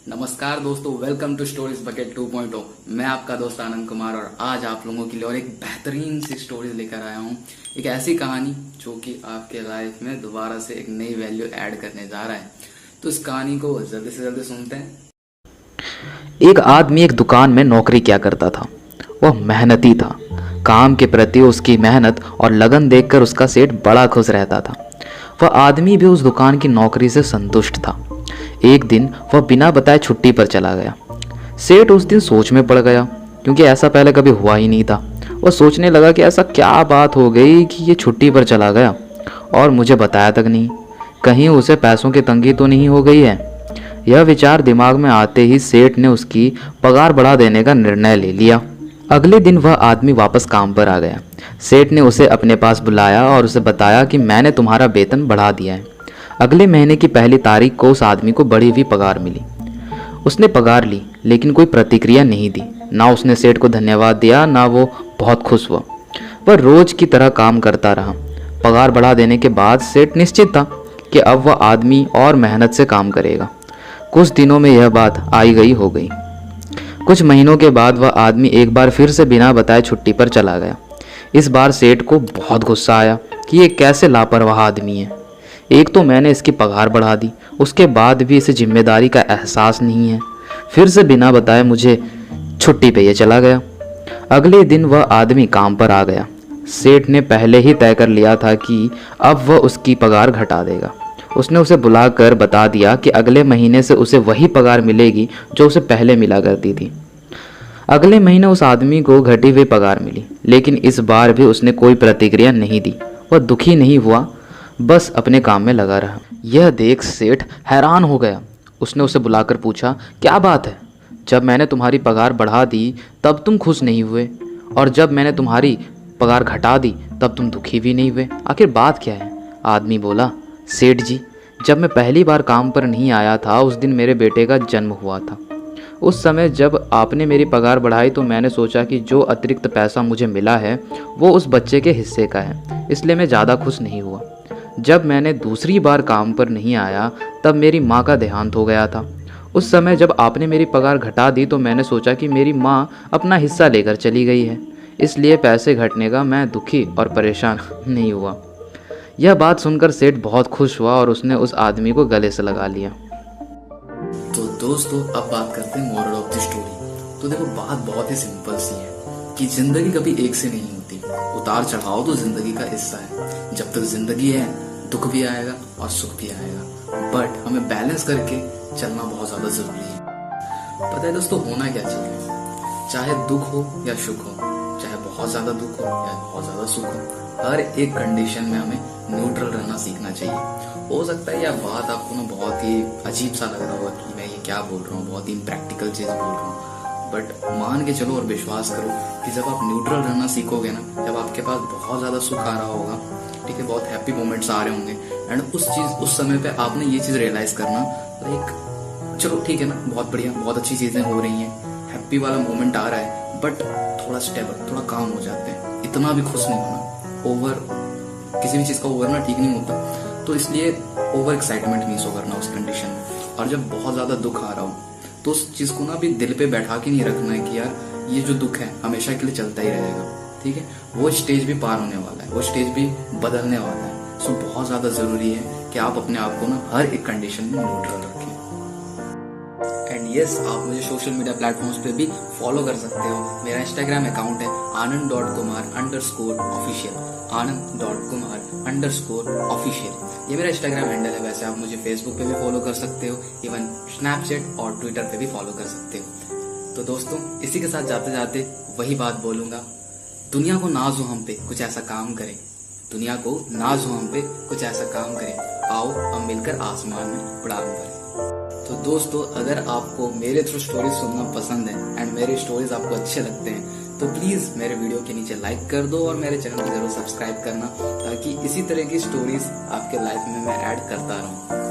नमस्कार दोस्तों, welcome to stories bucket 2.0। मैं आपका दोस्त आनंद कुमार और आज आप लोगों के लिए और एक बेहतरीन सी स्टोरीज लेकर आया हूँ। एक ऐसी कहानी जो कि आपके लाइफ में दोबारा से एक नई वैल्यू ऐड करने जा रहा है। तो इस कहानी को जल्दी से जल्दी सुनते हैं। एक आदमी एक दुकान में नौकरी किया करता था। वह मेहनती था। काम के प्रति उसकी मेहनत और लगन देखकर उसका सेठ बड़ा खुश रहता था। वह आदमी भी उस दुकान की नौकरी से संतुष्ट था। एक दिन वह बिना बताए छुट्टी पर चला गया। सेठ उस दिन सोच में पड़ गया, क्योंकि ऐसा पहले कभी हुआ ही नहीं था। वह सोचने लगा कि ऐसा क्या बात हो गई कि ये छुट्टी पर चला गया और मुझे बताया तक नहीं। कहीं उसे पैसों की तंगी तो नहीं हो गई है। यह विचार दिमाग में आते ही सेठ ने उसकी पगार बढ़ा देने का निर्णय ले लिया। अगले दिन वह आदमी वापस काम पर आ गया। सेठ ने उसे अपने पास बुलाया और उसे बताया कि मैंने तुम्हारा वेतन बढ़ा दिया है। अगले महीने की पहली तारीख को उस आदमी को बढ़ी हुई पगार मिली। उसने पगार ली, लेकिन कोई प्रतिक्रिया नहीं दी। ना उसने सेठ को धन्यवाद दिया, ना वो बहुत खुश हुआ। वह रोज की तरह काम करता रहा। पगार बढ़ा देने के बाद सेठ निश्चित था कि अब वह आदमी और मेहनत से काम करेगा। कुछ दिनों में यह बात आई गई हो गई। कुछ महीनों के बाद वह आदमी एक बार फिर से बिना बताए छुट्टी पर चला गया। इस बार सेठ को बहुत गुस्सा आया कि ये कैसे लापरवाह आदमी है। एक तो मैंने इसकी पगार बढ़ा दी, उसके बाद भी इसे जिम्मेदारी का एहसास नहीं है। फिर से बिना बताए मुझे छुट्टी पे ये चला गया। अगले दिन वह आदमी काम पर आ गया। सेठ ने पहले ही तय कर लिया था कि अब वह उसकी पगार घटा देगा। उसने उसे बुलाकर बता दिया कि अगले महीने से उसे वही पगार मिलेगी जो उसे पहले मिला करती थी। अगले महीने उस आदमी को घटी हुई पगार मिली, लेकिन इस बार भी उसने कोई प्रतिक्रिया नहीं दी। वह दुखी नहीं हुआ, बस अपने काम में लगा रहा। यह देख सेठ हैरान हो गया। उसने उसे बुलाकर पूछा, क्या बात है? जब मैंने तुम्हारी पगार बढ़ा दी तब तुम खुश नहीं हुए, और जब मैंने तुम्हारी पगार घटा दी तब तुम दुखी भी नहीं हुए। आखिर बात क्या है? आदमी बोला, सेठ जी, जब मैं पहली बार काम पर नहीं आया था उस दिन मेरे बेटे का जन्म हुआ था। उस समय जब आपने मेरी पगार बढ़ाई तो मैंने सोचा कि जो अतिरिक्त पैसा मुझे मिला है वो उस बच्चे के हिस्से का है, इसलिए मैं ज़्यादा खुश नहीं हुआ। जब मैंने दूसरी बार काम पर नहीं आया तब मेरी माँ का देहांत हो गया था। उस समय जब आपने मेरी पगार घटा दी तो मैंने सोचा कि मेरी माँ अपना हिस्सा लेकर चली गई है, इसलिए पैसे घटने का मैं दुखी और परेशान नहीं हुआ। यह बात सुनकर सेठ बहुत खुश हुआ और उसने उस आदमी को गले से लगा लिया। तो दोस्तों, अब बात करते हैं मोरल ऑफ द स्टोरी। तो देखो, बात बहुत ही सिंपल सी है कि जिंदगी कभी एक से नहीं होती। उतार चढ़ाव तो जिंदगी का हिस्सा है। जब तक जिंदगी है दुख भी आएगा और सुख भी आएगा, बट हमें बैलेंस करके चलना बहुत ज्यादा जरूरी है। पता है दोस्तों, होना क्या चाहिए, चाहे दुख हो या सुख हो, चाहे बहुत ज्यादा दुख हो या बहुत ज्यादा सुख हो, हर एक कंडीशन में हमें न्यूट्रल रहना सीखना चाहिए। हो सकता है यह बात आपको ना बहुत ही अजीब सा लग रहा होगा कि मैं ये क्या बोल रहा हूँ, बहुत ही इम्प्रैक्टिकल चीज बोल रहा हूँ, बट मान के चलो और विश्वास करो कि जब आप न्यूट्रल रहना सीखोगे ना, जब आपके पास बहुत ज्यादा सुख आ रहा होगा, ठीक है, बहुत हैप्पी मोमेंट्स आ रहे होंगे, एंड उस समय पे आपने ये चीज रियलाइज करना, लाइक चलो ठीक है ना, बहुत बढ़िया, बहुत अच्छी चीजें हो रही हैं, हैप्पी वाला मोमेंट आ रहा है, बट थोड़ा स्टेबल, थोड़ा काम हो जाते हैं। इतना भी खुश नहीं होना। ओवर किसी भी चीज का ओवर ना ठीक नहीं होता, तो इसलिए ओवर एक्साइटमेंट नहीं सो करना उस कंडीशन में। और जब बहुत ज्यादा दुख आ रहा हो तो उस चीज को ना भी दिल पे बैठा के नहीं रखना है कि यार ये जो दुख है हमेशा के लिए चलता ही रहेगा, ठीक है। वो स्टेज भी पार होने वाला है, वो स्टेज भी बदलने वाला है। सो बहुत ज्यादा जरूरी है कि आप अपने आप को ना हर एक कंडीशन में न्यूट्रल रखें। एंड यस, आप मुझे सोशल मीडिया प्लेटफॉर्म्स पे भी फॉलो कर सकते हो। मेरा इंस्टाग्राम अकाउंट है anand.kumar_official, anand.kumar_official। ये मेरा इंस्टाग्राम हैंडल है। वैसे आप मुझे फेसबुक पे भी फॉलो कर सकते हो, इवन स्नैपचैट और ट्विटर पे भी फॉलो कर सकते हो। तो दोस्तों, इसी के साथ जाते जाते वही बात बोलूंगा, दुनिया को नाज हो हम पे, कुछ ऐसा काम करें। दुनिया को नाज हो हम पे, कुछ ऐसा काम करें। आओ हम मिलकर आसमान में उड़ान भरें। तो दोस्तों, अगर आपको मेरे थ्रू स्टोरीज सुनना पसंद है एंड मेरे स्टोरीज आपको अच्छे लगते हैं तो प्लीज मेरे वीडियो के नीचे लाइक कर दो और मेरे चैनल को जरूर सब्सक्राइब करना, ताकि इसी तरह की स्टोरीज आपके लाइफ में मैं ऐड करता रहूं।